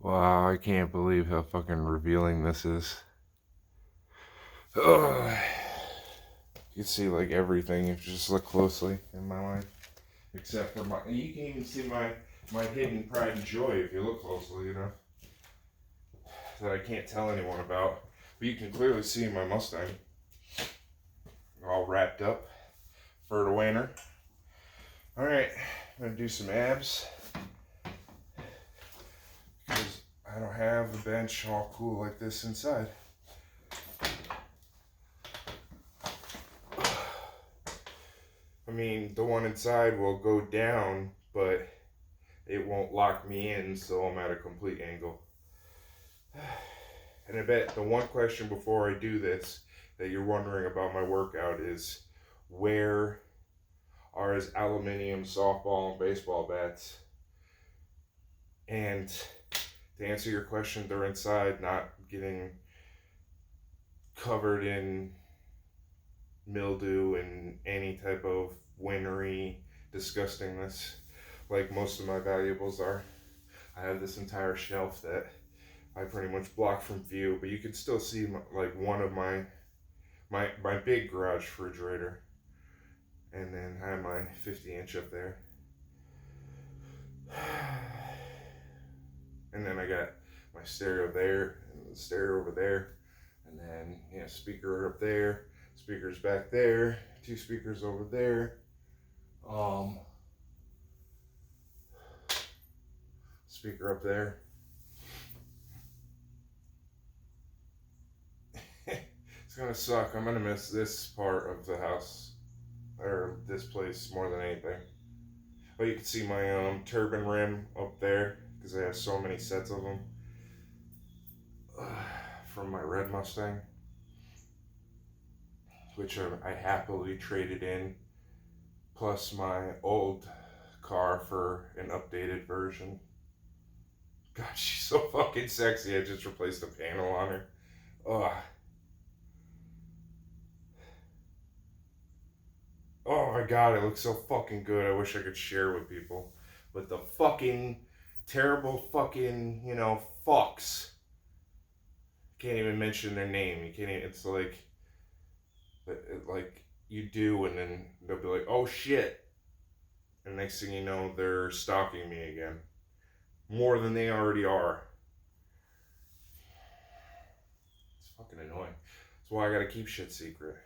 Wow, I can't believe how fucking revealing this is. Ugh. You can see like everything if you just look closely in my mind. Except for my, you can even see my hidden pride and joy if you look closely, that I can't tell anyone about. But you can clearly see my Mustang all wrapped up for the winter. Alright, I'm gonna do some abs. Because I don't have a bench all cool like this inside. I mean, the one inside will go down, but it won't lock me in, so I'm at a complete angle. And I bet the one question before I do this that you're wondering about my workout is, where are his aluminum softball and baseball bats? And to answer your question, they're inside, not getting covered in mildew and any type of wintry disgustingness like most of my valuables are. I have this entire shelf that I pretty much block from view, but you can still see like one of my big garage refrigerator, and then I have my 50-inch up there, and then I got my stereo there and the stereo over there, and then speaker up there, speakers back there, two speakers over there, speaker up there. It's gonna suck. I'm gonna miss this part of the house, or this place, more than anything. But you can see my turbine rim up there because I have so many sets of them from my red Mustang, which I happily traded in, plus my old car for an updated version. God, she's so fucking sexy. I just replaced a panel on her. Ugh. Oh my god, it looks so fucking good. I wish I could share with people. But the fucking terrible fucking, fucks. Can't even mention their name. You can't even, it's like you do, and then they'll be like, oh shit. And next thing you know, they're stalking me again. More than they already are. It's fucking annoying. That's why I gotta keep shit secret.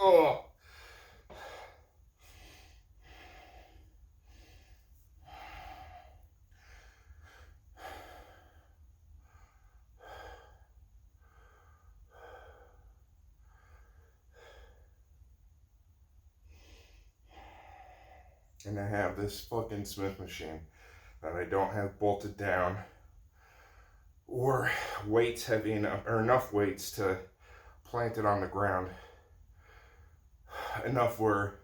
Oh. And I have this fucking Smith machine that I don't have bolted down, or weights heavy enough, or enough weights to plant it on the ground. Enough where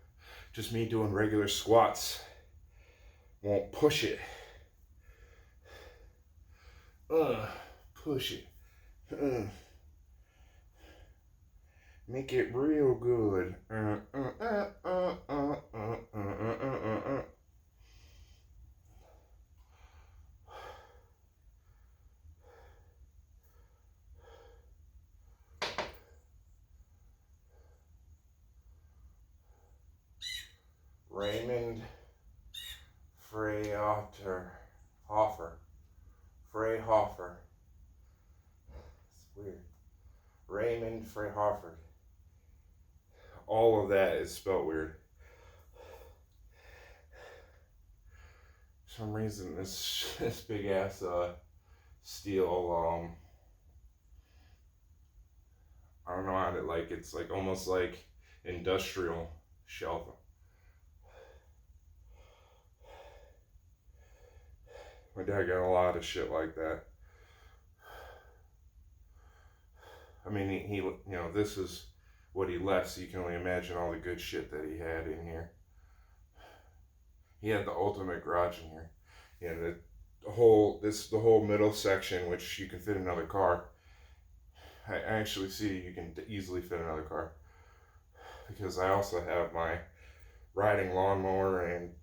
just me doing regular squats won't push it. Push it. Make it real good. Raymond Freyater. Hoffer. Freyhofer. It's weird. Raymond Freyhofer. All of that is spelled weird. For some reason, this big ass steel. I don't know how to it's like almost like industrial shelf. My dad got a lot of shit like that. I mean, he this is what he left, so you can only imagine all the good shit that he had in here. He had the ultimate garage in here. He had the whole middle section, which you can fit another car. I actually see you can easily fit another car, because I also have my riding lawnmower and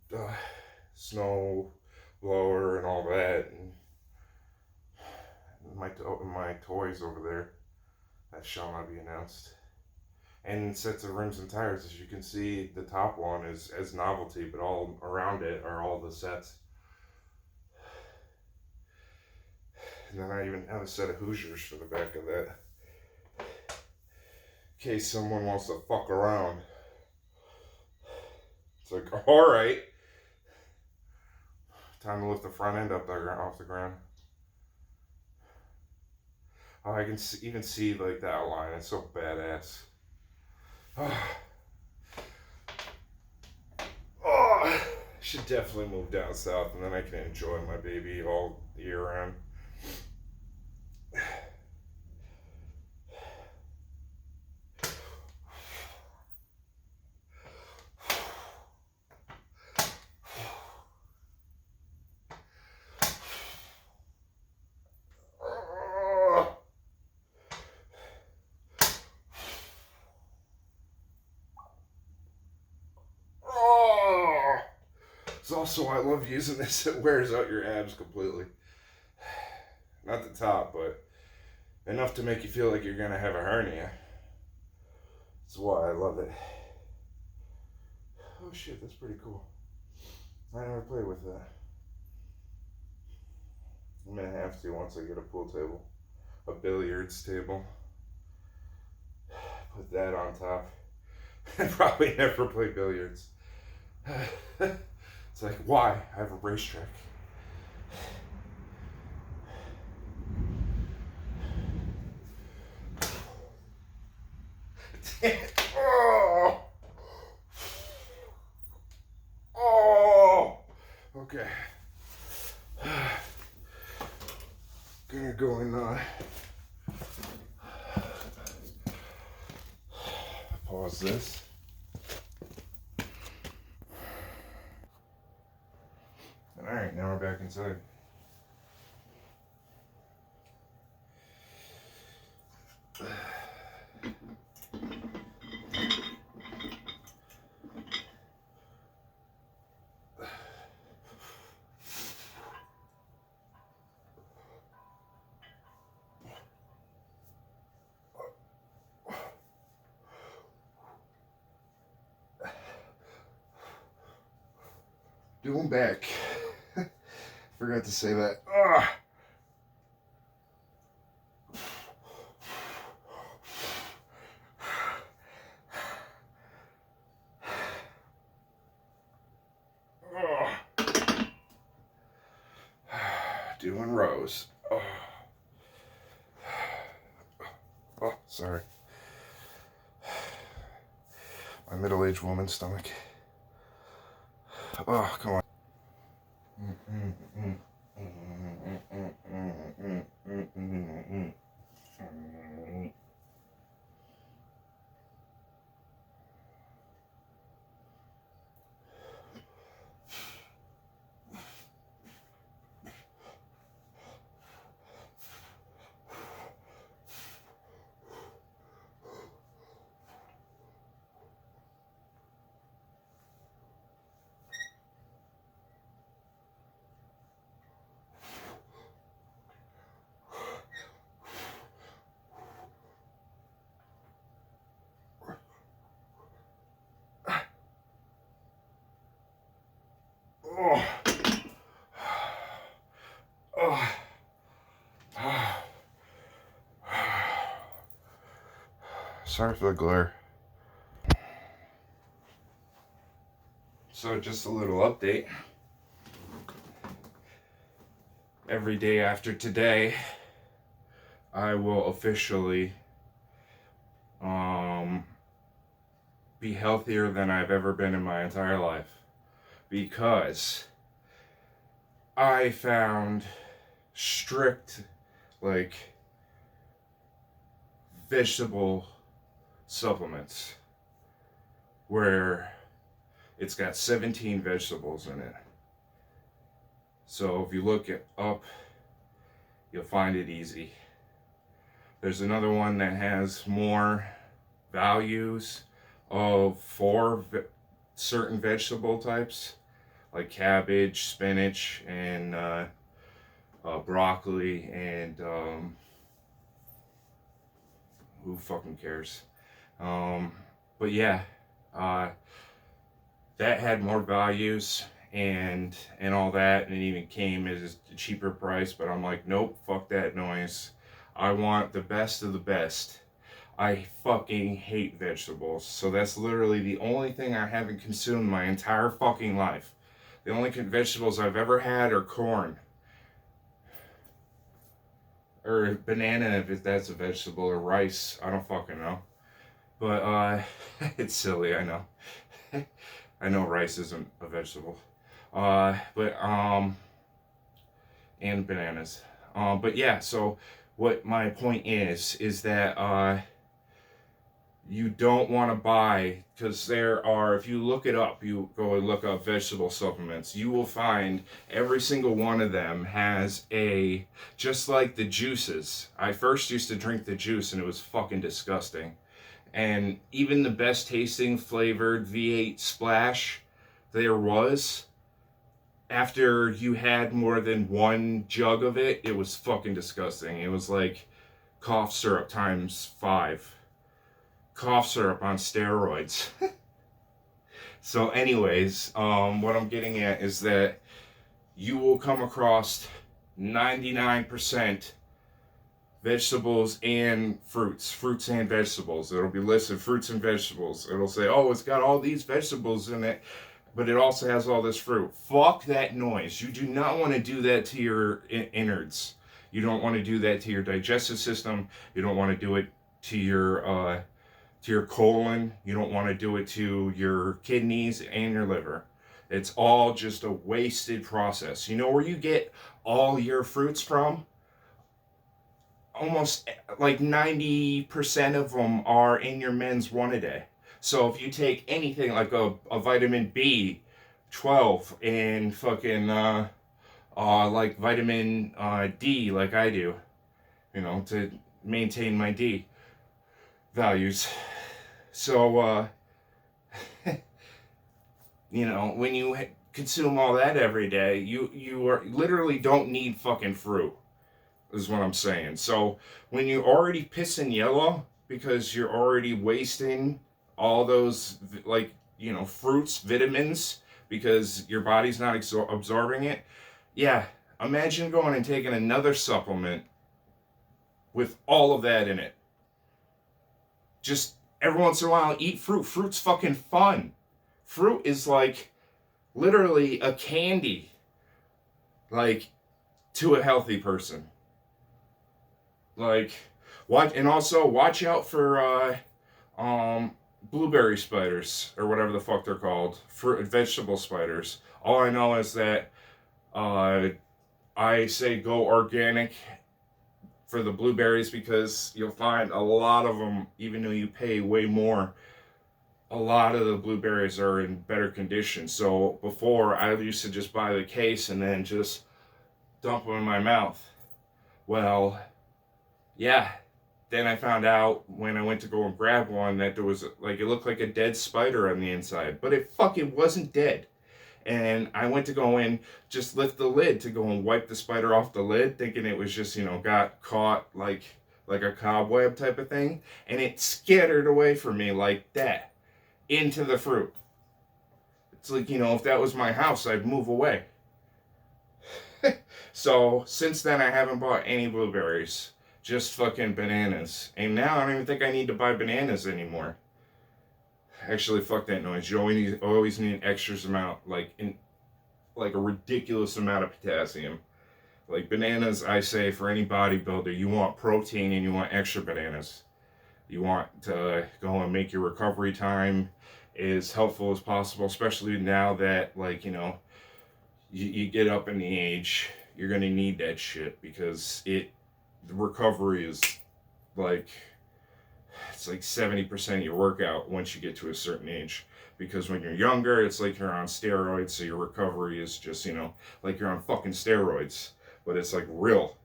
snow blower and all that, and my toys over there that shall not be announced, and sets of rims and tires. As you can see, the top one is as novelty, but all around it are all the sets. And then I even have a set of Hoosiers for the back of that, in case someone wants to fuck around. It's like, all right, time to lift the front end up off the ground. Oh, I can even see like that line. It's so badass. Oh, should definitely move down south, and then I can enjoy my baby all year round. It's also why I love using this. It wears out your abs completely. Not the top, but enough to make you feel like you're gonna have a hernia. That's why I love it. Oh shit, that's pretty cool. I never played with that. I'm gonna have to once I get a pool table. A billiards table. Put that on top. And probably never play billiards. It's like, why? I have a racetrack. Oh! Oh! Okay. Gonna go and pause this. Alright, now we're back inside. Doing back. Forgot to say that. Ugh. Doing rows. Oh. Oh, sorry. My middle-aged woman's stomach. Oh, come on. Oh. Sorry for the glare. So just a little update. Every day after today, I will officially be healthier than I've ever been in my entire life, because I found strict, like, vegetable supplements where it's got 17 vegetables in it. So if you look it up, you'll find it easy. There's another one that has more values of certain vegetable types, like cabbage, spinach, and broccoli, and who fucking cares? But yeah, that had more values and all that, and it even came as a cheaper price. But I'm like, nope, fuck that noise. I want the best of the best. I fucking hate vegetables, so that's literally the only thing I haven't consumed my entire fucking life. The only vegetables I've ever had are corn. Or banana, if that's a vegetable, or rice, I don't fucking know. But, it's silly, I know. I know rice isn't a vegetable. And bananas. But yeah, so what my point is that, you don't want to buy, because there are, if you look it up, you go and look up vegetable supplements, you will find every single one of them has just like the juices. I first used to drink the juice and it was fucking disgusting. And even the best tasting flavored V8 Splash there was, after you had more than one jug of it, it was fucking disgusting. It was like cough syrup times 5. Cough syrup on steroids. So anyways, what I'm getting at is that you will come across 99% vegetables and fruits and vegetables. It'll be listed fruits and vegetables. It'll say, oh, it's got all these vegetables in it, but it also has all this fruit. Fuck that noise. You do not want to do that to your innards. You don't want to do that to your digestive system. You don't want to do it to your colon. You don't want to do it to your kidneys and your liver. It's all just a wasted process. You know where you get all your fruits from? Almost like 90% of them are in your men's one a day. So if you take anything like a vitamin B12 and fucking like vitamin D, like I do, you know, to maintain my D values. So, you know, when you consume all that every day, you are literally don't need fucking fruit, is what I'm saying. So when you're already pissing yellow because you're already wasting all those, like, you know, fruits, vitamins, because your body's not absorbing it, yeah, imagine going and taking another supplement with all of that in it. Just every once in a while, eat fruit. Fruit's fucking fun. Fruit is like literally a candy, like, to a healthy person. Like, and also watch out for blueberry spiders, or whatever the fuck they're called, vegetable spiders. All I know is that I say go organic for the blueberries, because you'll find a lot of them, even though you pay way more, a lot of the blueberries are in better condition. So before, I used to just buy the case and then just dump them in my mouth. Well, yeah, then I found out when I went to go and grab one that there was, like, it looked like a dead spider on the inside, but it fucking wasn't dead. And I went to go in, just lift the lid to go and wipe the spider off the lid, thinking it was just, you know, got caught like a cobweb type of thing. And it scattered away from me like that, into the fruit. It's like, you know, if that was my house, I'd move away. So since then, I haven't bought any blueberries. just fucking bananas. And now I don't even think I need to buy bananas anymore. Actually, fuck that noise. You always need an extra amount, like a ridiculous amount of potassium. Like bananas, I say for any bodybuilder, you want protein and you want extra bananas. You want to go and make your recovery time as helpful as possible, especially now that, like, you get up in the age, you're going to need that shit because the recovery is like, it's like 70% of your workout once you get to a certain age. Because when you're younger, it's like you're on steroids, so your recovery is just, like you're on fucking steroids. But it's like real.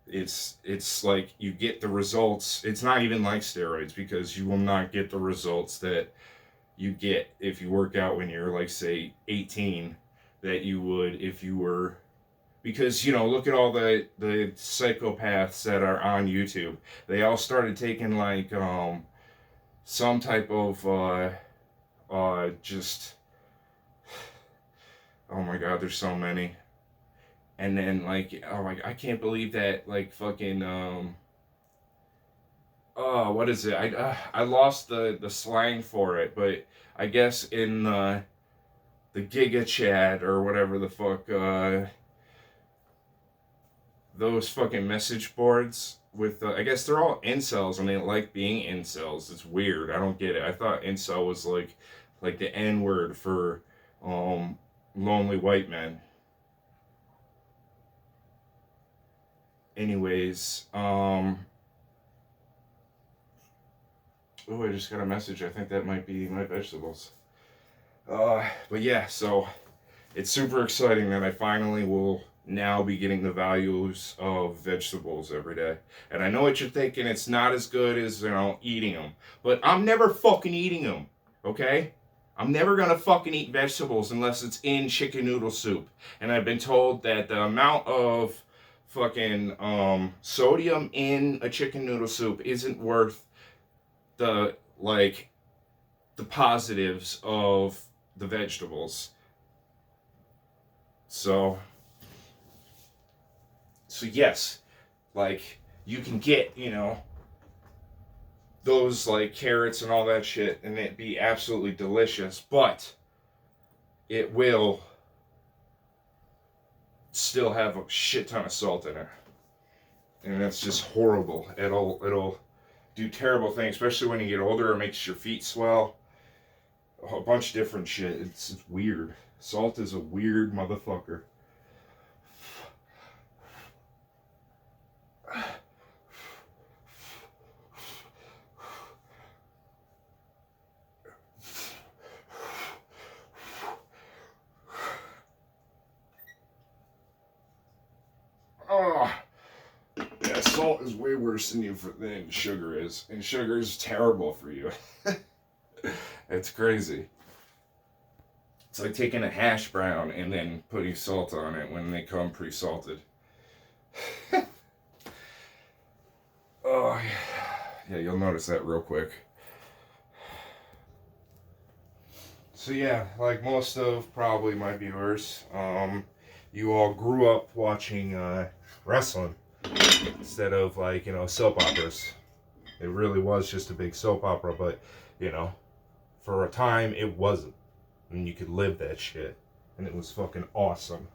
It's like you get the results. It's not even like steroids because you will not get the results that you get if you work out when you're like, say, 18 that you would if you were, because look at all the psychopaths that are on YouTube. They all started taking like some type of just, oh my god, there's so many. And then like, oh my, I can't believe that, like, fucking what is it? I lost the slang for it, but I guess in the Giga Chat or whatever the fuck, those fucking message boards with, I guess they're all incels and they like being incels. It's weird. I don't get it. I thought incel was like the N word for lonely white men. Anyways, oh, I just got a message. I think that might be my vegetables. But yeah, so it's super exciting that I finally will now be getting the values of vegetables every day. And I know what you're thinking, it's not as good as, eating them. But I'm never fucking eating them, okay? I'm never gonna fucking eat vegetables unless it's in chicken noodle soup. And I've been told that the amount of fucking sodium in a chicken noodle soup isn't worth the positives of the vegetables. So yes, like, you can get, those like carrots and all that shit and it be absolutely delicious, but it will still have a shit ton of salt in it. And that's just horrible. It'll do terrible things, especially when you get older. It makes your feet swell. A bunch of different shit. It's weird. Salt is a weird motherfucker. Oh, yeah, salt is way worse than sugar is, and sugar is terrible for you. It's crazy. It's like taking a hash brown and then putting salt on it when they come pre-salted. Oh, yeah, you'll notice that real quick. So yeah, like most of probably my viewers, you all grew up watching wrestling instead of like, soap operas. It really was just a big soap opera, but for a time it wasn't. And you could live that shit. And it was fucking awesome.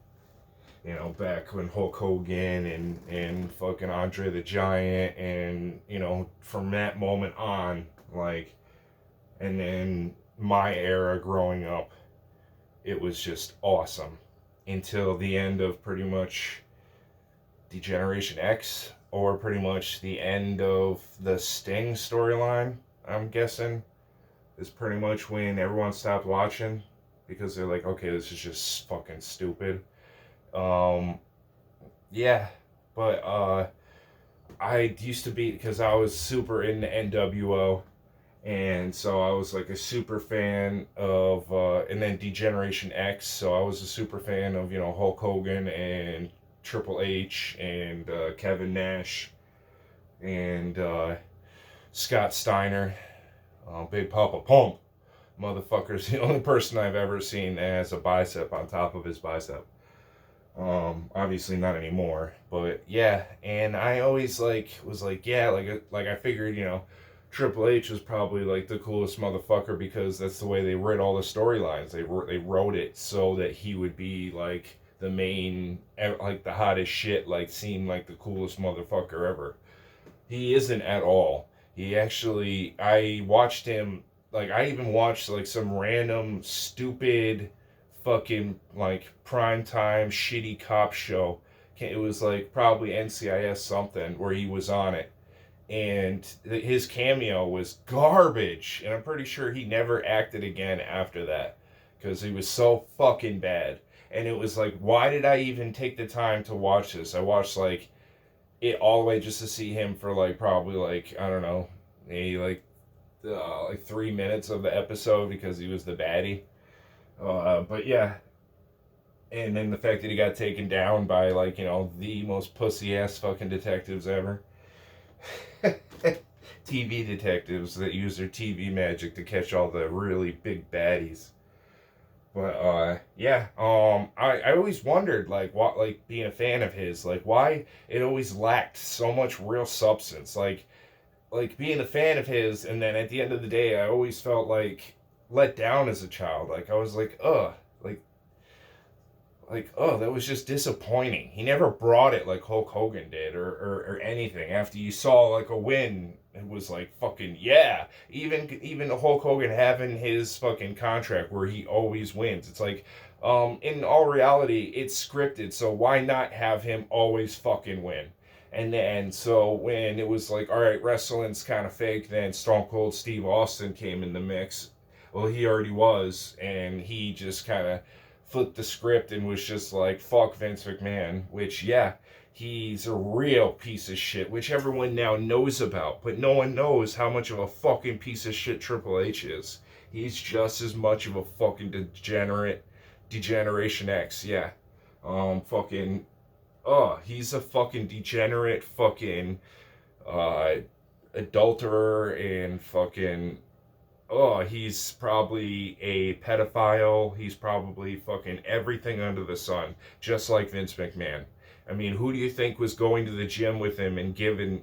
Back when Hulk Hogan and fucking Andre the Giant, and, from that moment on, like, and then my era growing up, it was just awesome. Until the end of pretty much the Generation X, or pretty much the end of the Sting storyline, I'm guessing, is pretty much when everyone stopped watching because they're like, okay, this is just fucking stupid. Yeah, but I used to be, because I was super into NWO, and so I was like a super fan of, and then D-Generation X, so I was a super fan of, Hulk Hogan and Triple H and Kevin Nash and Scott Steiner, Big Papa Pump. Motherfucker's the only person I've ever seen that has a bicep on top of his bicep. Yeah, Obviously not anymore, but yeah. And I always like was like, yeah, like I figured, Triple H was probably like the coolest motherfucker because that's the way they wrote all the storylines. They wrote it so that he would be like the main, like the hottest shit, like seem like the coolest motherfucker ever. He isn't at all. He actually, I watched him, like, I even watched, like, some random, stupid, fucking, like, primetime, shitty cop show. It was, like, probably NCIS something where he was on it. And his cameo was garbage. And I'm pretty sure he never acted again after that. Because he was so fucking bad. And it was like, why did I even take the time to watch this? I watched, like, it all the way just to see him for like probably like I don't know, maybe like 3 minutes of the episode because he was the baddie. But yeah, and then the fact that he got taken down by like the most pussy ass fucking detectives ever. TV detectives that use their TV magic to catch all the really big baddies. But yeah, I always wondered like what like being a fan of his like why it always lacked so much real substance like being a fan of his and then at the end of the day I always felt like let down as a child like I was like that was just disappointing. He never brought it like Hulk Hogan did or anything. After you saw like a win, it was like fucking yeah. Even Hulk Hogan having his fucking contract where he always wins. It's like in all reality it's scripted, so why not have him always fucking win? And then so when it was like all right, wrestling's kind of fake, then Stone Cold Steve Austin came in the mix. Well, he already was, and he just kind of flipped the script and was just like, fuck Vince McMahon, which, yeah, he's a real piece of shit, which everyone now knows about, but no one knows how much of a fucking piece of shit Triple H is. He's just as much of a fucking Degeneration X, yeah. Fucking, he's a fucking degenerate fucking, uh, adulterer and fucking he's probably a pedophile. He's probably fucking everything under the sun, just like Vince McMahon. I mean, who do you think was going to the gym with him and giving,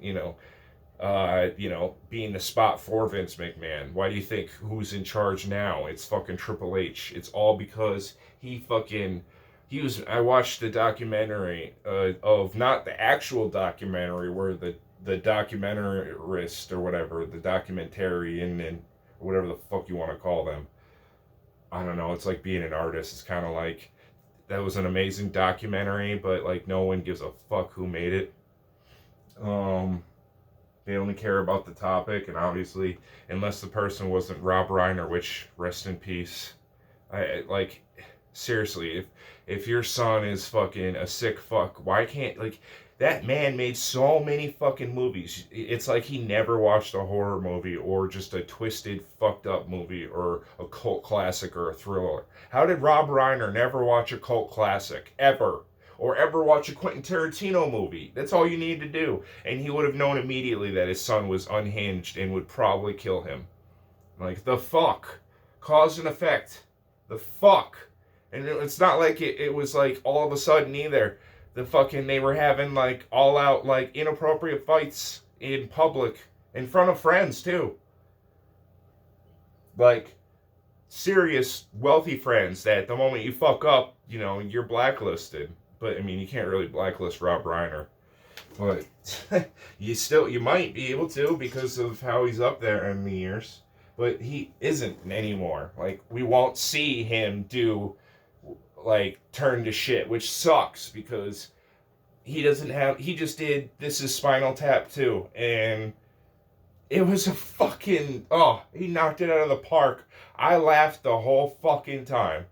being the spot for Vince McMahon? Why do you think who's in charge now? It's fucking Triple H. It's all because I watched the documentary of not the actual documentary where the documentarist or whatever, the documentarian and whatever the fuck you want to call them. I don't know. It's like being an artist. It's kind of like that was an amazing documentary, but like no one gives a fuck who made it. They only care about the topic, and obviously, unless the person wasn't Rob Reiner, which rest in peace. I like seriously, if your son is fucking a sick fuck, why can't like that man made so many fucking movies. It's like he never watched a horror movie or just a twisted, fucked up movie or a cult classic or a thriller. How did Rob Reiner never watch a cult classic? Ever. Or ever watch a Quentin Tarantino movie? That's all you need to do. And he would have known immediately that his son was unhinged and would probably kill him. Like, the fuck? Cause and effect. The fuck? And it's not like it was like all of a sudden either. They were having like all out like inappropriate fights in public in front of friends too. Like serious wealthy friends that the moment you fuck up, you're blacklisted. But I mean, you can't really blacklist Rob Reiner. But you might be able to because of how he's up there in the years. But he isn't anymore. Like we won't see him do like turn to shit, which sucks because he just did This Is Spinal Tap 2 and it was a fucking he knocked it out of the park. I laughed the whole fucking time.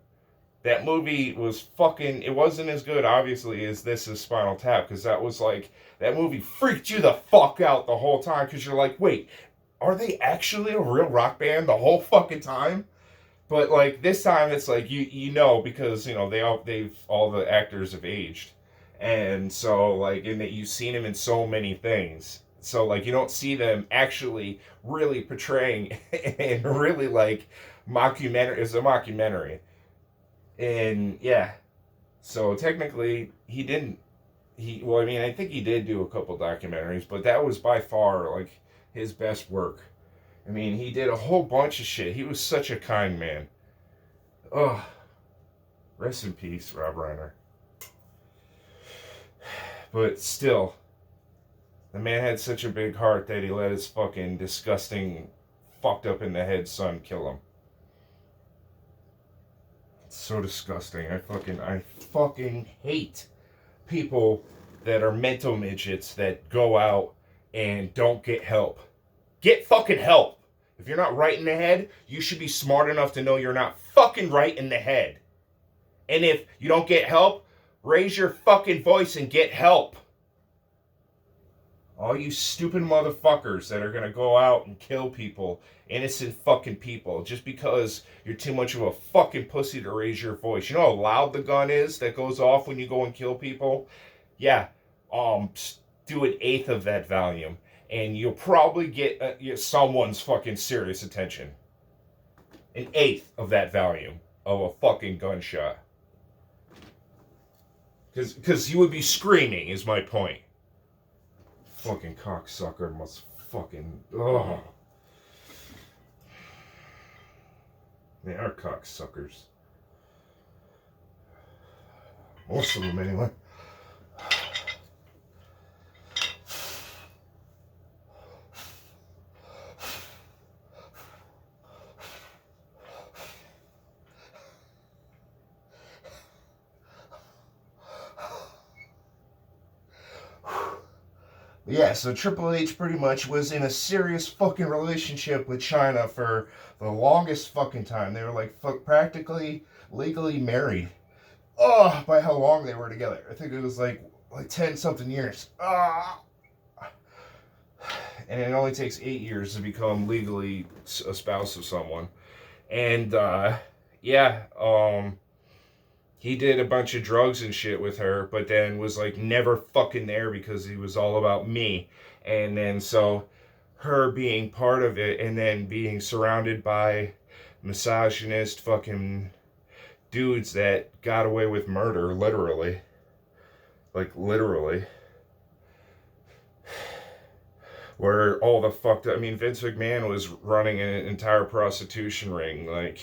That movie was fucking, it wasn't as good obviously as This Is Spinal Tap because that movie freaked you the fuck out the whole time because you're like, wait, are they actually a real rock band the whole fucking time? But like this time, it's like because all the actors have aged, and so like in that you've seen them in so many things. So like you don't see them actually really portraying and really like mockumentary. It's a mockumentary, and yeah, So technically, he didn't. Well, I mean, I think he did do a couple documentaries, but that was by far like his best work. I mean, he did a whole bunch of shit. He was such a kind man. Oh, rest in peace, Rob Reiner. But still, the man had such a big heart that he let his fucking disgusting, fucked up in the head son kill him. It's so disgusting. I fucking hate people that are mental midgets that go out and don't get help. Get fucking help. If you're not right in the head, you should be smart enough to know you're not fucking right in the head. And if you don't get help, raise your fucking voice and get help. All you stupid motherfuckers that are gonna go out and kill people, innocent fucking people, just because you're too much of a fucking pussy to raise your voice. You know how loud the gun is that goes off when you go and kill people? Yeah, do an eighth of that volume, and you'll probably get someone's fucking serious attention. An eighth of that volume of a fucking gunshot. Because you would be screaming, is my point. Fucking cocksucker must fucking. Ugh. They are cocksuckers. Most of them, anyway. Yeah, so Triple H pretty much was in a serious fucking relationship with China for the longest fucking time. They were like practically legally married. Oh, by how long they were together. I think it was like 10 something years. And it only takes 8 years to become legally a spouse of someone. And yeah, he did a bunch of drugs and shit with her, but then was like never fucking there because he was all about me. And then so her being part of it and then being surrounded by misogynist fucking dudes that got away with murder, literally. Like, literally. Where all the fucked up. I mean, Vince McMahon was running an entire prostitution ring. Like,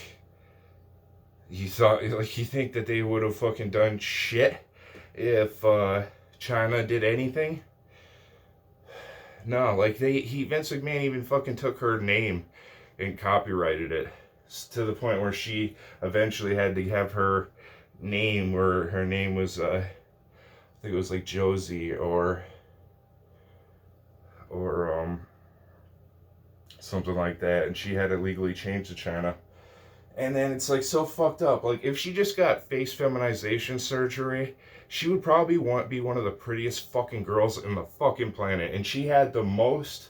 you think that they would have fucking done shit if China did anything? No, like Vince McMahon even fucking took her name and copyrighted it to the point where she eventually had to have her name, where her name was I think it was like Josie or something like that, and she had to legally change to China. And then it's like so fucked up. Like if she just got face feminization surgery, she would probably be one of the prettiest fucking girls in the fucking planet. And she had the most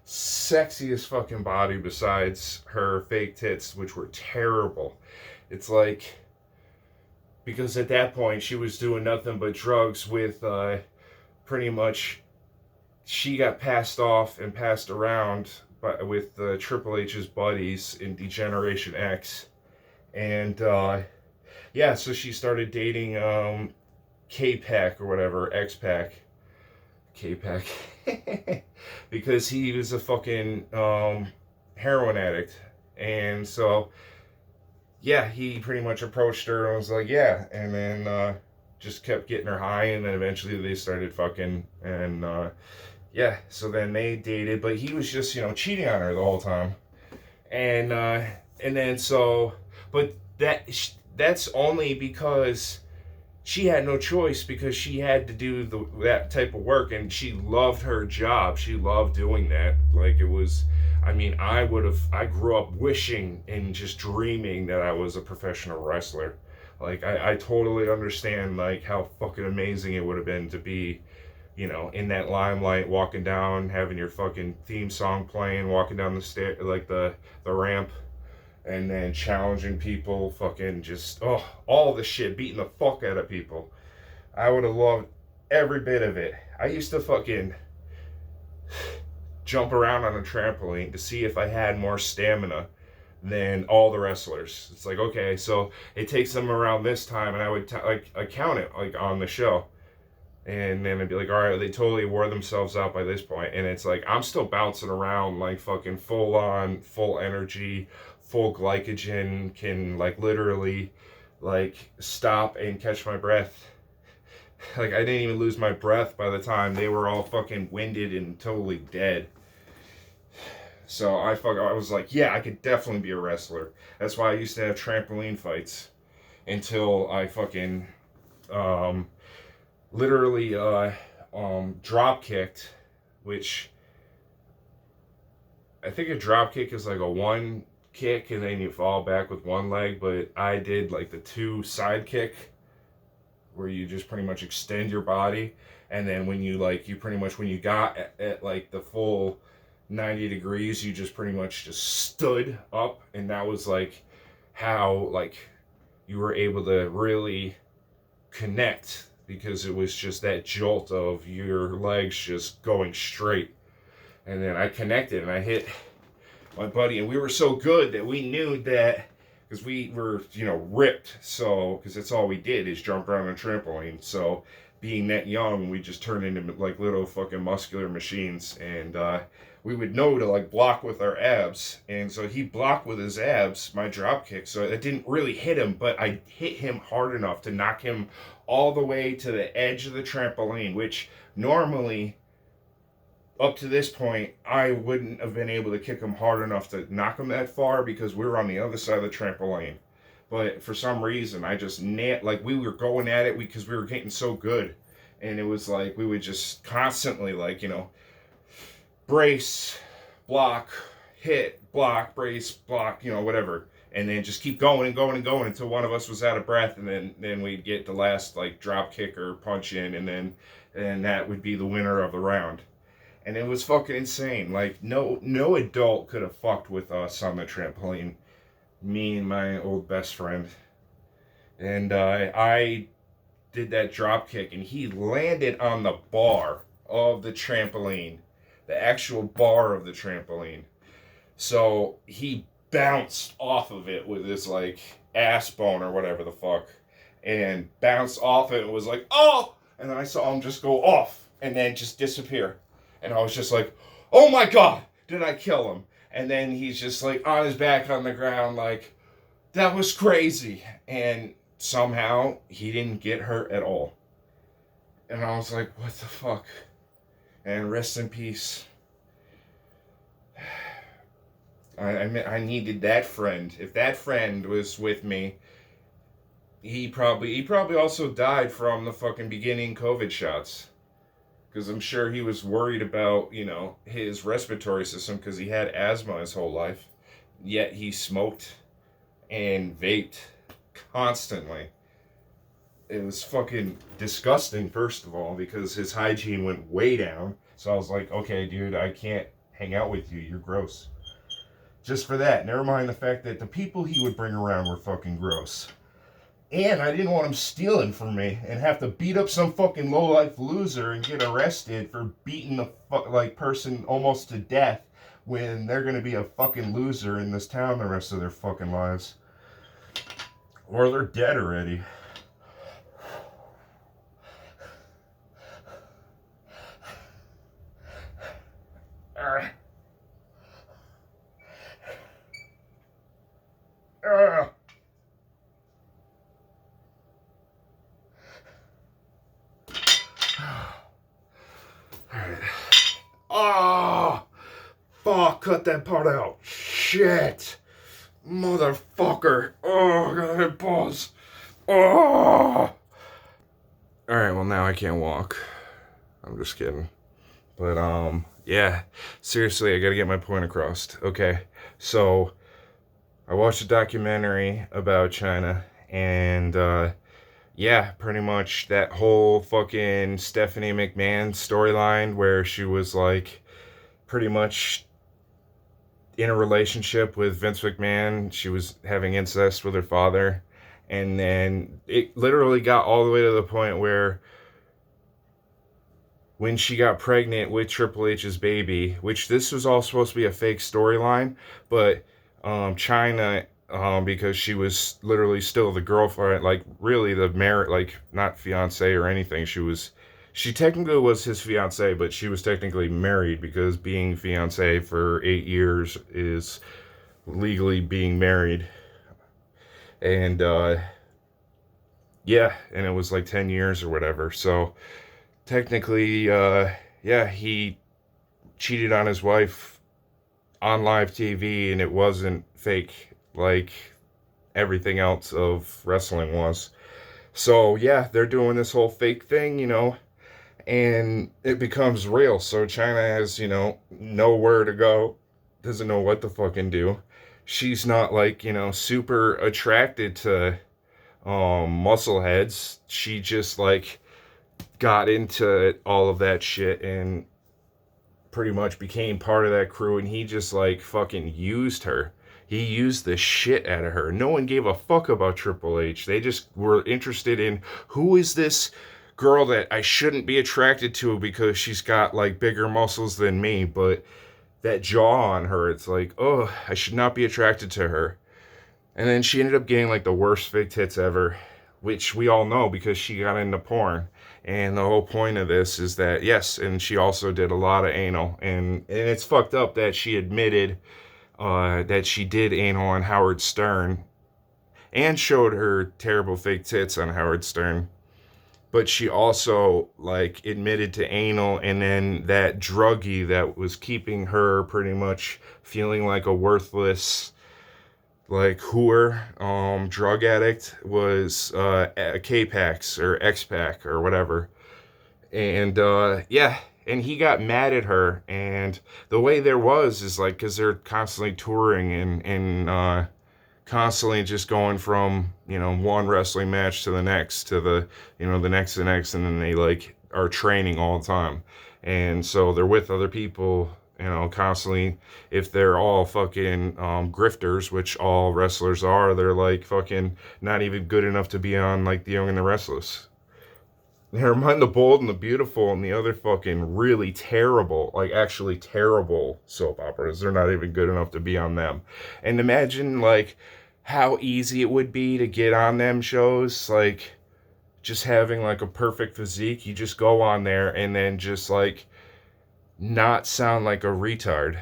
sexiest fucking body besides her fake tits, which were terrible. It's like, because at that point she was doing nothing but drugs with pretty much, she got passed off and passed around with Triple H's buddies in Degeneration X. And yeah, so she started dating K-Pac or whatever, X-Pac, K-Pac, because he was a fucking heroin addict. And so, yeah, he pretty much approached her and was like, yeah, and then just kept getting her high, and then eventually they started fucking, and yeah, so then they dated, but he was just, cheating on her the whole time. And then so, but that's only because she had no choice, because she had to do that type of work, and she loved her job. She loved doing that. Like, it was, I mean, I grew up wishing and just dreaming that I was a professional wrestler. Like, I totally understand, like, how fucking amazing it would have been to be, in that limelight, walking down, having your fucking theme song playing, walking down the stair, like the ramp, and then challenging people, fucking just, all the shit, beating the fuck out of people. I would have loved every bit of it. I used to fucking jump around on a trampoline to see if I had more stamina than all the wrestlers. It's like, okay, so it takes them around this time, and I would like account it like on the show, and then it'd be like, all right, they totally wore themselves out by this point, and it's like I'm still bouncing around like fucking full on, full energy, full glycogen, can like literally like stop and catch my breath. Like I didn't even lose my breath by the time they were all fucking winded and totally dead. So I was like, yeah, I could definitely be a wrestler. That's why I used to have trampoline fights until I fucking um, literally drop kicked, which I think a drop kick is like a one kick and then you fall back with one leg, but I did like the two side kick where you just pretty much extend your body, and then when you like you pretty much when you got at like the full 90 degrees, you just pretty much just stood up, and that was like how like you were able to really connect, because it was just that jolt of your legs just going straight. And then I connected and I hit my buddy, and we were so good that we knew that, because we were, ripped. So, because that's all we did is jump around on a trampoline. So, being that young, we just turned into like little fucking muscular machines, and we would know to like block with our abs. And so he blocked with his abs my drop kick, so it didn't really hit him, but I hit him hard enough to knock him all the way to the edge of the trampoline, which normally up to this point, I wouldn't have been able to kick him hard enough to knock him that far because we were on the other side of the trampoline. But for some reason, I just like we were going at it because we were getting so good, and it was like we would just constantly like brace, block, hit, block, brace, block, whatever, and then just keep going and going and going until one of us was out of breath, and then we'd get the last like drop kick or punch in, and that would be the winner of the round. And it was fucking insane. Like no adult could have fucked with us on the trampoline. Me and my old best friend. And I did that drop kick, and he landed on the bar of the trampoline, the actual bar of the trampoline. So he bounced off of it with his like ass bone or whatever the fuck, and bounced off it and was like, oh! And then I saw him just go off and then just disappear. And I was just like, oh my God, did I kill him? And then he's just like on his back on the ground, like, that was crazy. And somehow he didn't get hurt at all. And I was like, what the fuck? And rest in peace. I needed that friend. If that friend was with me, he probably also died from the fucking beginning COVID shots. Because I'm sure he was worried about, his respiratory system because he had asthma his whole life. Yet he smoked and vaped constantly. It was fucking disgusting, first of all, because his hygiene went way down. So I was like, okay, dude, I can't hang out with you. You're gross. Just for that. Never mind the fact that the people he would bring around were fucking gross. And I didn't want him stealing from me and have to beat up some fucking low-life loser and get arrested for beating the person almost to death when they're going to be a fucking loser in this town the rest of their fucking lives. Or they're dead already. Alright. Oh! Fuck, cut that part out. Shit! Motherfucker! Oh, I gotta hit pause. Oh! Alright, well now I can't walk. I'm just kidding. But, yeah. Seriously, I gotta get my point across. Okay, so I watched a documentary about China, and, yeah, pretty much that whole fucking Stephanie McMahon storyline where she was like pretty much in a relationship with Vince McMahon. She was having incest with her father. And then it literally got all the way to the point where when she got pregnant with Triple H's baby, which this was all supposed to be a fake storyline, but China, because she was literally still the girlfriend, like really the married, like not fiance or anything. She technically was his fiance, but she was technically married because being fiance for 8 years is legally being married. And yeah, and it was like 10 years or whatever. So technically, yeah, he cheated on his wife on live TV, and it wasn't fake like everything else of wrestling was. So yeah, they're doing this whole fake thing, and it becomes real. So China has, nowhere to go, doesn't know what to fucking do. She's not like, super attracted to muscle heads. She just like got into all of that shit and pretty much became part of that crew, and he just like fucking used her. He used the shit out of her. No one gave a fuck about Triple H. They just were interested in who is this girl that I shouldn't be attracted to because she's got like bigger muscles than me, but that jaw on her, it's like, oh, I should not be attracted to her. And then she ended up getting like the worst fake tits ever, which we all know because she got into porn. And the whole point of this is that, yes, and she also did a lot of anal. And it's fucked up that she admitted that she did anal on Howard Stern and showed her terrible fake tits on Howard Stern. But she also like admitted to anal, and then that druggie that was keeping her pretty much feeling like a worthless like whore, drug addict was a K-Pax or X-Pac or whatever. And yeah, and he got mad at her. And the way there was is like, because they're constantly touring and constantly just going from, one wrestling match to the next, to the next to the next. And then they like are training all the time. And so they're with other people, constantly. If they're all fucking grifters, which all wrestlers are, they're like fucking not even good enough to be on like The Young and the Restless. Never mind The Bold and the Beautiful and the other fucking really terrible, like actually terrible soap operas. They're not even good enough to be on them. And imagine like how easy it would be to get on them shows, like just having like a perfect physique. You just go on there and then just like not sound like a retard.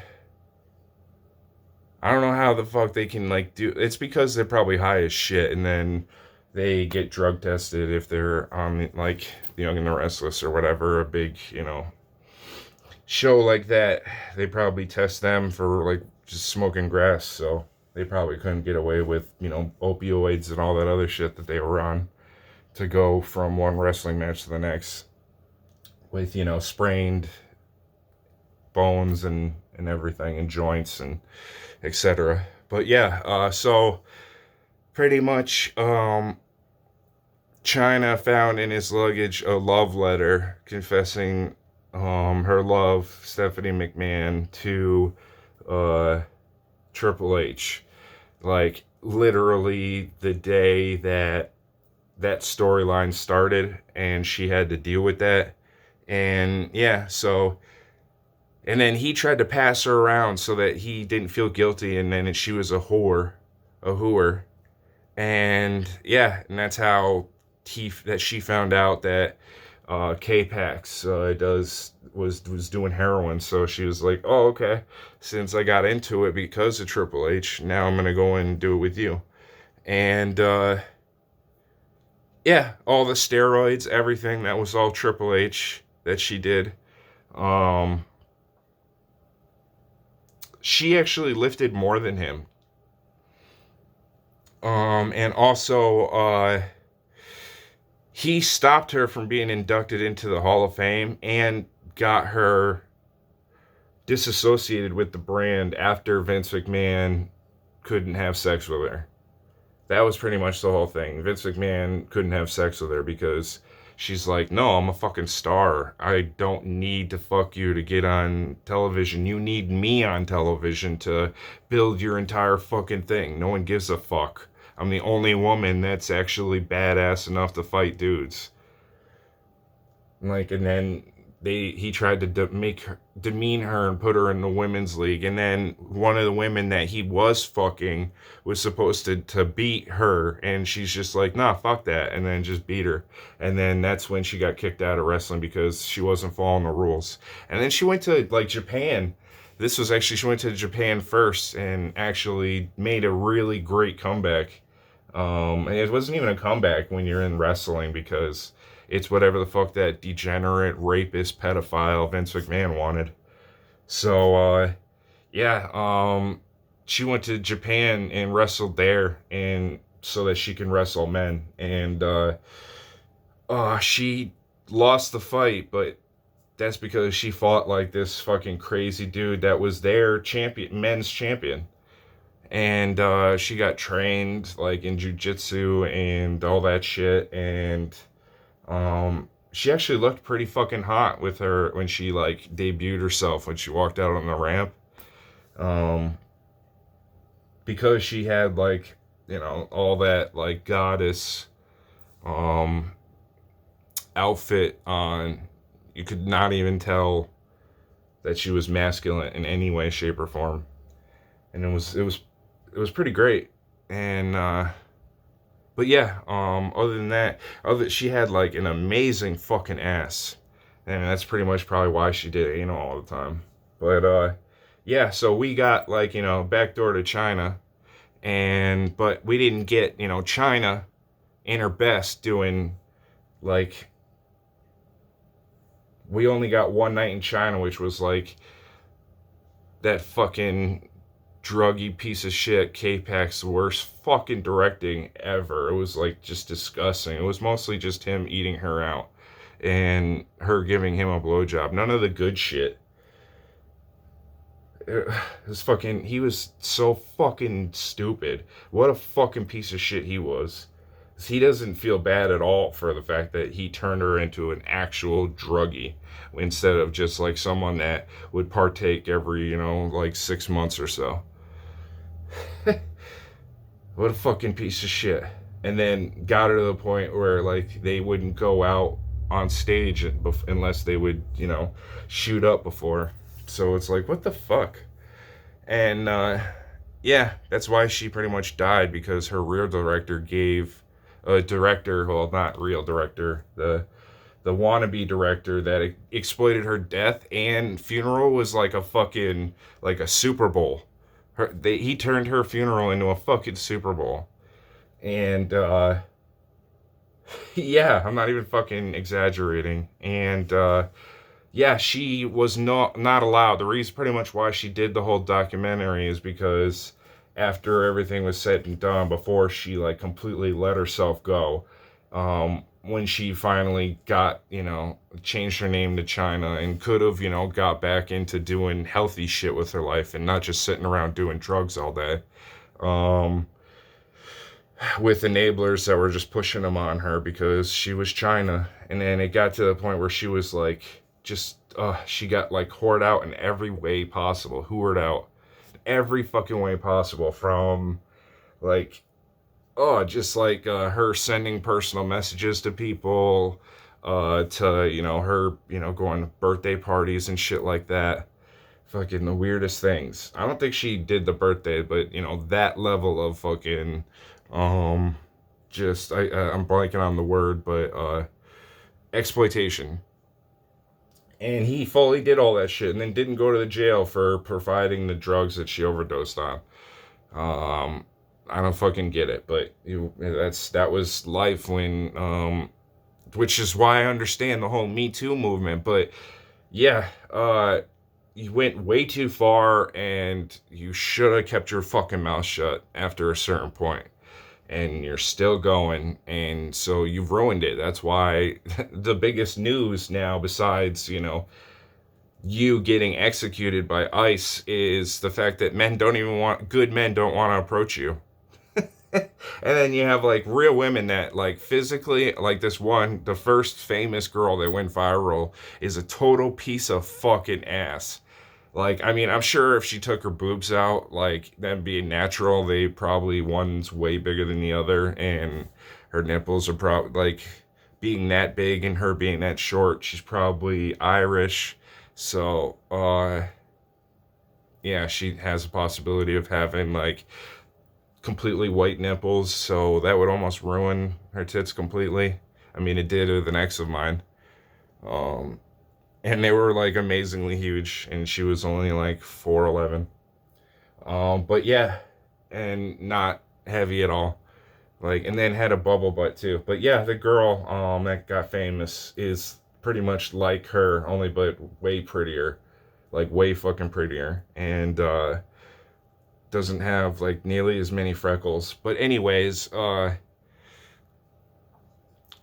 I don't know how the fuck they can like do. It's because they're probably high as shit, and then they get drug tested if they're on like The Young and the Restless or whatever, a big show like that. They probably test them for like just smoking grass, so they probably couldn't get away with opioids and all that other shit that they were on to go from one wrestling match to the next with sprained bones and everything and joints and etc. But yeah, so pretty much China found in his luggage a love letter confessing her love, Stephanie McMahon, to Triple H. Like literally the day that storyline started, and she had to deal with that. And yeah, so and then he tried to pass her around so that he didn't feel guilty, and then she was a whore. And yeah, and that's how she found out that K-Pax was doing heroin. So she was like, oh, okay, since I got into it because of Triple H, now I'm gonna go and do it with you. And yeah, all the steroids, everything, that was all Triple H that she did. Um, she actually lifted more than him. And also, he stopped her from being inducted into the Hall of Fame and got her disassociated with the brand after Vince McMahon couldn't have sex with her. That was pretty much the whole thing. Vince McMahon couldn't have sex with her because she's like, no, I'm a fucking star. I don't need to fuck you to get on television. You need me on television to build your entire fucking thing. No one gives a fuck. I'm the only woman that's actually badass enough to fight dudes. Like, and then he tried to demean her and put her in the women's league, and then one of the women that he was fucking was supposed to beat her, and she's just like, nah, fuck that, and then just beat her. And then that's when she got kicked out of wrestling because she wasn't following the rules. And then she went to like Japan. This was actually, she went to Japan first and actually made a really great comeback. And it wasn't even a comeback when you're in wrestling, because it's whatever the fuck that degenerate, rapist, pedophile Vince McMahon wanted. So, yeah, she went to Japan and wrestled there, and so that she can wrestle men. And she lost the fight, but that's because she fought like this fucking crazy dude that was their champion, men's champion. And she got trained like in jujitsu and all that shit. And she actually looked pretty fucking hot with her when she like debuted herself when she walked out on the ramp. Because she had like, you know, all that like goddess outfit on, you could not even tell that she was masculine in any way, shape, or form. And it was pretty great. And but yeah, other than that, she had like an amazing fucking ass, and that's pretty much probably why she did anal all the time. But yeah, so we got like, you know, backdoor to Chyna, but we didn't get, you know, Chyna in her best doing like, we only got one night in Chyna, which was like that fucking druggy piece of shit K-Pac's worst fucking directing ever. It was like just disgusting. It was mostly just him eating her out and her giving him a blowjob. None of the good shit. It was fucking, he was so fucking stupid. What a fucking piece of shit he was. He doesn't feel bad at all for the fact that he turned her into an actual druggie instead of just like someone that would partake every, you know, like 6 months or so. What a fucking piece of shit. And then got her to the point where like they wouldn't go out on stage unless they would, you know, shoot up before. So it's like, what the fuck? And yeah, that's why she pretty much died, because her real director gave a director, well, not real director, the wannabe director that exploited her death and funeral was like a fucking, like a Super Bowl. He turned her funeral into a fucking Super Bowl. And yeah, I'm not even fucking exaggerating. And yeah, she was not allowed. The reason pretty much why she did the whole documentary is because after everything was said and done, before she like completely let herself go, when she finally got, you know, changed her name to Chyna and could have, you know, got back into doing healthy shit with her life and not just sitting around doing drugs all day, with enablers that were just pushing them on her because she was Chyna. And then it got to the point where she was like, just, she got like whored out in every way possible, hoored out every fucking way possible, from like, just like her sending personal messages to people, to, you know, her, you know, going to birthday parties and shit like that. Fucking the weirdest things. I don't think she did the birthday, but, you know, that level of fucking, just, I'm blanking on the word, but, exploitation. And he fully did all that shit and then didn't go to the jail for providing the drugs that she overdosed on. I don't fucking get it, but that was life when, which is why I understand the whole Me Too movement. But yeah, you went way too far, and you should have kept your fucking mouth shut after a certain point. And you're still going, and so you've ruined it. That's why the biggest news now, besides, you know, you getting executed by ICE, is the fact that good men don't want to approach you. And then you have like real women that like physically, like this one, the first famous girl that went viral, is a total piece of fucking ass. Like, I mean, I'm sure if she took her boobs out, like, that'd be natural. One's way bigger than the other, and her nipples are probably, like, being that big and her being that short, she's probably Irish. So, yeah, she has a possibility of having like completely white nipples, so that would almost ruin her tits completely. I mean, it did with an ex of mine. Um, and they were like amazingly huge, and she was only like 4'11". But yeah, and not heavy at all. Like, and then had a bubble butt too. But yeah, the girl that got famous is pretty much like her, only but way prettier, like way fucking prettier, and doesn't have like nearly as many freckles. But anyways,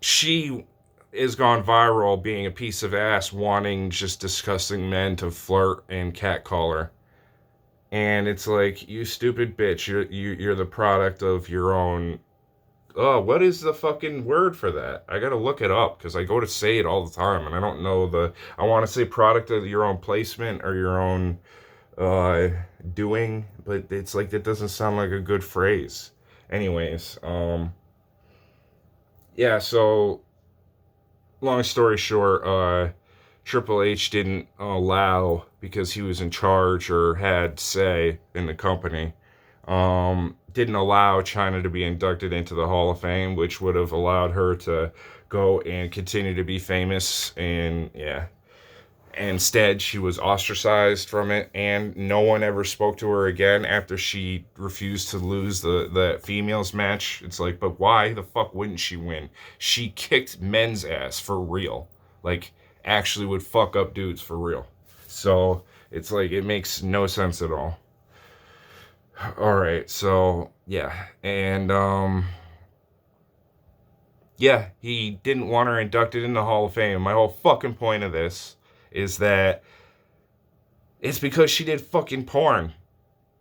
she is gone viral being a piece of ass, wanting just disgusting men to flirt and catcall her. And it's like, you stupid bitch, you're the product of your own. Oh, what is the fucking word for that? I gotta look it up because I go to say it all the time and I don't know the. I want to say product of your own placement or your own uh, doing, but it's like that doesn't sound like a good phrase. Anyways, yeah. So long story short, Triple H didn't allow because he was in charge or had say in the company. Didn't allow China to be inducted into the Hall of Fame, which would have allowed her to go and continue to be famous. And yeah, instead she was ostracized from it, and no one ever spoke to her again after she refused to lose the females match. It's like, but why the fuck wouldn't she win? She kicked men's ass for real, like actually would fuck up dudes for real. So it's like, it makes no sense at all. All right, so yeah, and yeah, he didn't want her inducted in the Hall of Fame. My whole fucking point of this is that it's because she did fucking porn.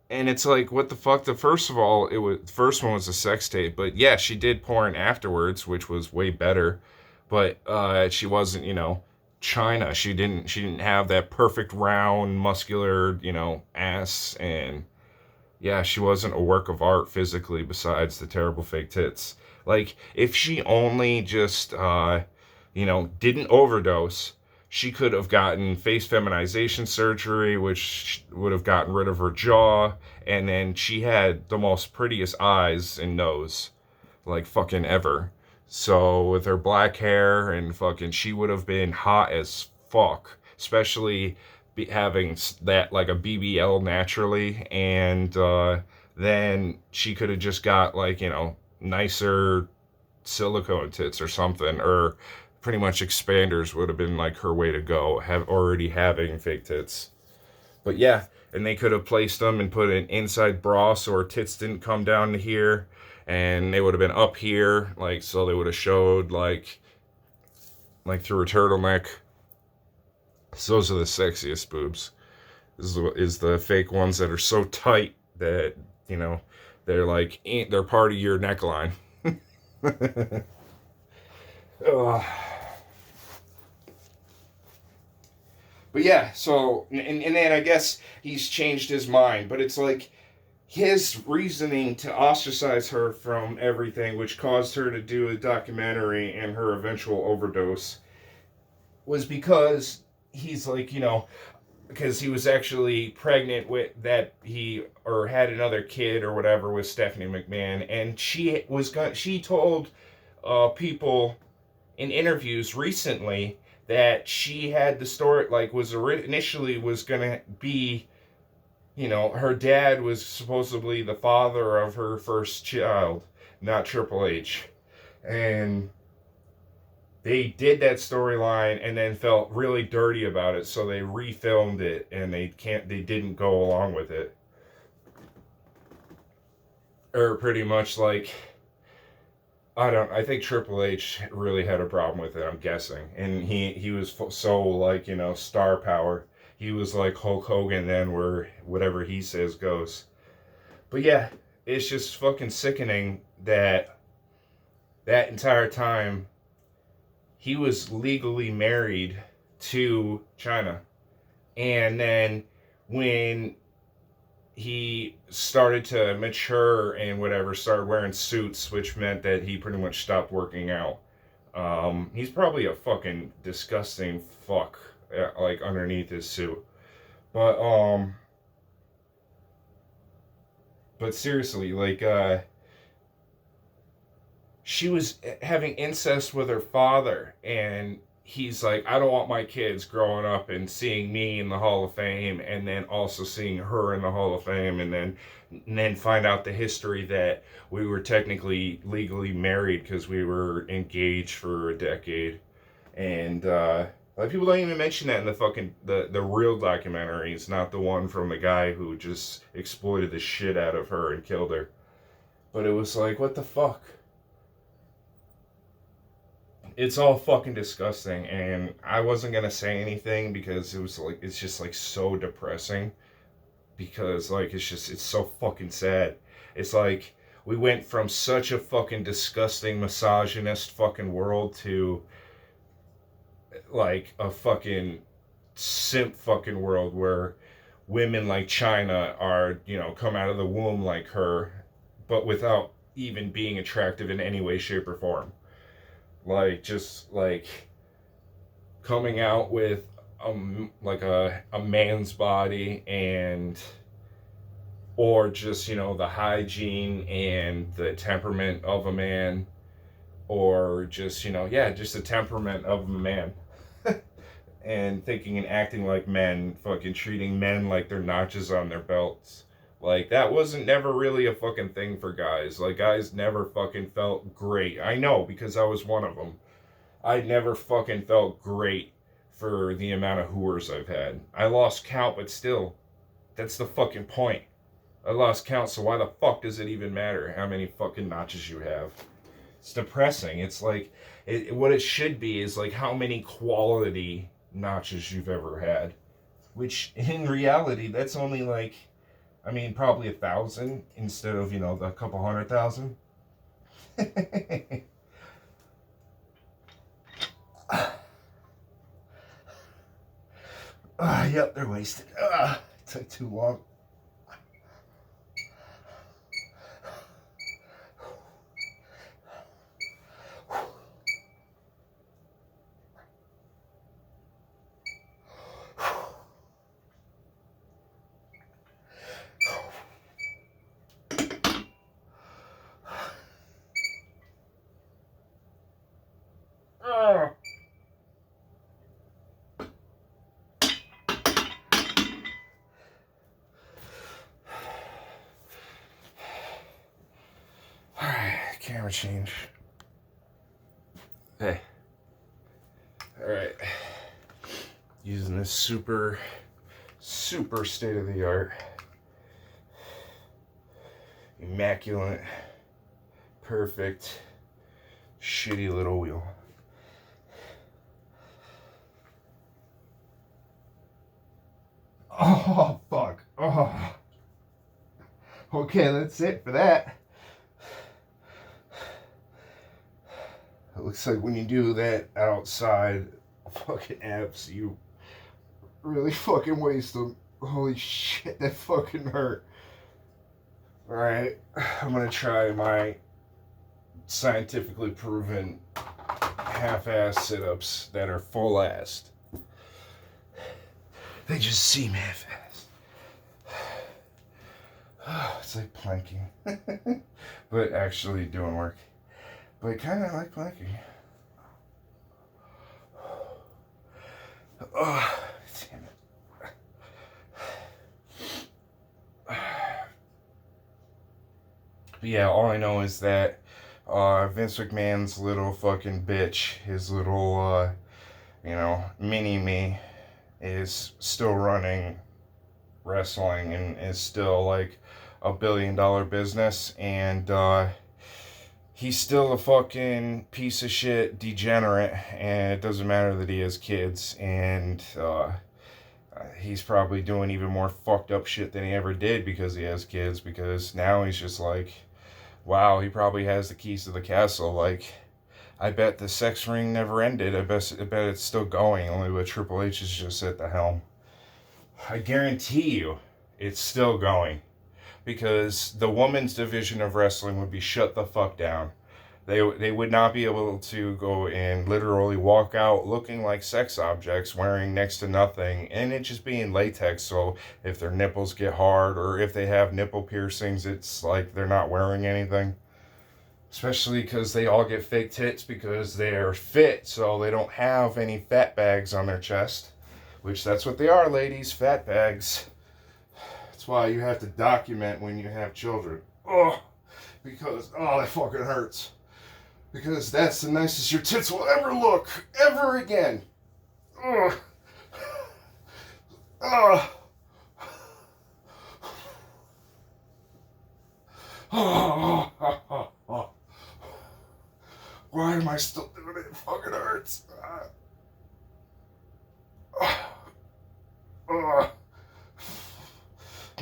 And it's like, what the fuck? The first of all, the first one was a sex tape, but yeah, she did porn afterwards, which was way better. But she wasn't, China. She didn't have that perfect round, muscular, ass, and yeah, she wasn't a work of art physically besides the terrible fake tits. Like, if she only just, didn't overdose, she could have gotten face feminization surgery, which would have gotten rid of her jaw, and then she had the most prettiest eyes and nose, like, fucking ever. So, with her black hair and fucking, she would have been hot as fuck, especially having that like a BBL naturally, and then she could have just got like nicer silicone tits or something, or pretty much expanders would have been like her way to go. Have already having fake tits, but yeah, and they could have placed them and put an inside bra so her tits didn't come down to here, and they would have been up here, like so they would have showed like through her turtleneck. So those are the sexiest boobs. Is the fake ones that are so tight that they're like they're part of your neckline. Ugh. But yeah, so and then I guess he's changed his mind, but it's like his reasoning to ostracize her from everything, which caused her to do a documentary and her eventual overdose, was because he's like, because he was actually pregnant with that he or had another kid or whatever with Stephanie McMahon, and she told people in interviews recently that she had the story like was initially was gonna be, her dad was supposedly the father of her first child, not Triple H, and they did that storyline and then felt really dirty about it, so they refilmed it and they didn't go along with it. Or pretty much like, I think Triple H really had a problem with it, I'm guessing. And he was so like, star power. He was like Hulk Hogan then, where whatever he says goes. But yeah, it's just fucking sickening that that entire time he was legally married to China. And then when he started to mature and whatever, started wearing suits, which meant that he pretty much stopped working out. He's probably a fucking disgusting fuck, like underneath his suit. But but seriously, like she was having incest with her father, and he's like, I don't want my kids growing up and seeing me in the Hall of Fame and then also seeing her in the Hall of Fame, and then find out the history that we were technically legally married because we were engaged for a decade. And a lot of people don't even mention that in the fucking the real documentaries, not the one from the guy who just exploited the shit out of her and killed her. But it was like, what the fuck? It's all fucking disgusting, and I wasn't gonna say anything because it was like, it's just like so depressing, because like it's so fucking sad. It's like we went from such a fucking disgusting misogynist fucking world to like a fucking simp fucking world where women like China are, come out of the womb like her, but without even being attractive in any way, shape, or form. Like, just like coming out with like a man's body, and or just, the hygiene and the temperament of a man, or just, yeah, just the temperament of a man. And thinking and acting like men, fucking treating men like they're notches on their belts. Like, that wasn't never really a fucking thing for guys. Like, guys never fucking felt great. I know, because I was one of them. I never fucking felt great for the amount of whores I've had. I lost count, but still, that's the fucking point. I lost count, so why the fuck does it even matter how many fucking notches you have? It's depressing. It's like, what it should be is like how many quality notches you've ever had. Which, in reality, that's only like, I mean, probably 1,000 instead of, the couple 100,000. Yep, they're wasted. It took too long. Alright, camera change. Hey. Alright. Using this super state of the art, immaculate, perfect, shitty little wheel. Oh, fuck. Oh. Okay, that's it for that. It looks like when you do that outside, fucking abs, you really fucking waste them. Holy shit, that fucking hurt. Alright, I'm gonna try my scientifically proven half-ass sit-ups that are full-assed. They just seem half-assed. It's like planking. But actually doing work. But kind of like planking. Oh, damn it. But yeah, all I know is that Vince McMahon's little fucking bitch, his little, mini-me, is still running wrestling and is still like $1 billion business, and he's still a fucking piece of shit degenerate, and it doesn't matter that he has kids, and he's probably doing even more fucked up shit than he ever did because he has kids, because now he's just like, wow, he probably has the keys to the castle. Like, I bet the sex ring never ended. I bet it's still going, only with Triple H is just at the helm. I guarantee you it's still going, because the women's division of wrestling would be shut the fuck down. They would not be able to go and literally walk out looking like sex objects, wearing next to nothing, and it just being latex. So if their nipples get hard or if they have nipple piercings, it's like they're not wearing anything. Especially because they all get fake tits because they're fit, so they don't have any fat bags on their chest. Which that's what they are, ladies, fat bags. That's why you have to document when you have children. Oh, because, oh, that fucking hurts. Because that's the nicest your tits will ever look, ever again. Ugh. Ugh. Why am I still doing it? It fucking hurts. I'm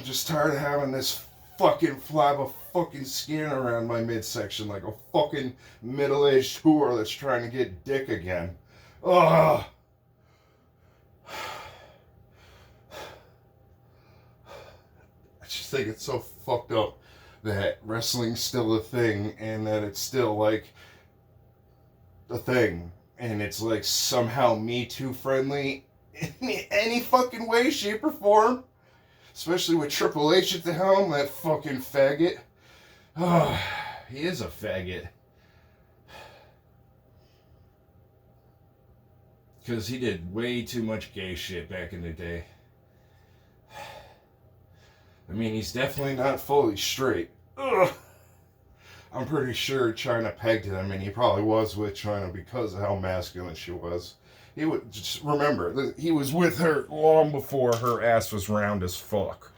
just tired of having this fucking flab of fucking skin around my midsection like a fucking middle-aged whore that's trying to get dick again. Ugh. I just think it's so fucked up that wrestling's still a thing and that it's still like a thing and it's like somehow Me Too friendly in any fucking way, shape, or form. Especially with Triple H at the helm, that fucking faggot. Oh, he is a faggot. Because he did way too much gay shit back in the day. I mean, he's definitely not fully straight. Ugh. I'm pretty sure Chyna pegged him, and he probably was with Chyna because of how masculine she was. He would just remember, he was with her long before her ass was round as fuck.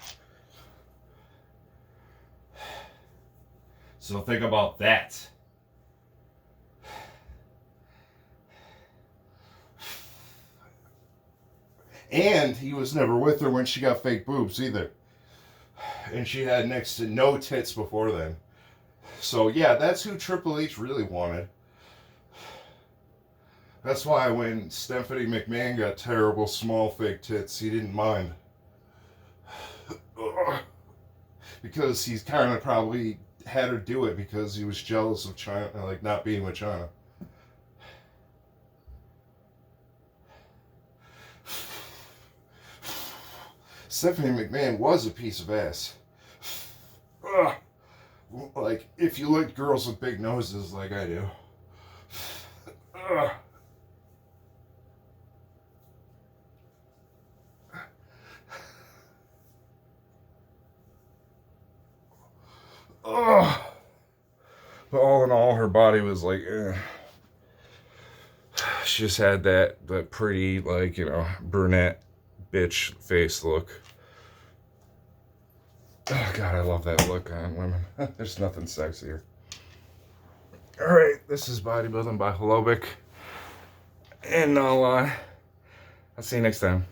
So think about that. And he was never with her when she got fake boobs either. And she had next to no tits before then. So yeah, that's who Triple H really wanted. That's why when Stephanie McMahon got terrible small fake tits, he didn't mind. Because he's kind of probably had her do it because he was jealous of Chyna, like not being with Chyna. Stephanie McMahon was a piece of ass. Like, if you like girls with big noses like I do. But all in all, her body was like, she just had that pretty, like, you know, brunette bitch face look. Oh, God, I love that look on women. There's nothing sexier. All right, this is Bodybuilding by Holobic. And I'll see you next time.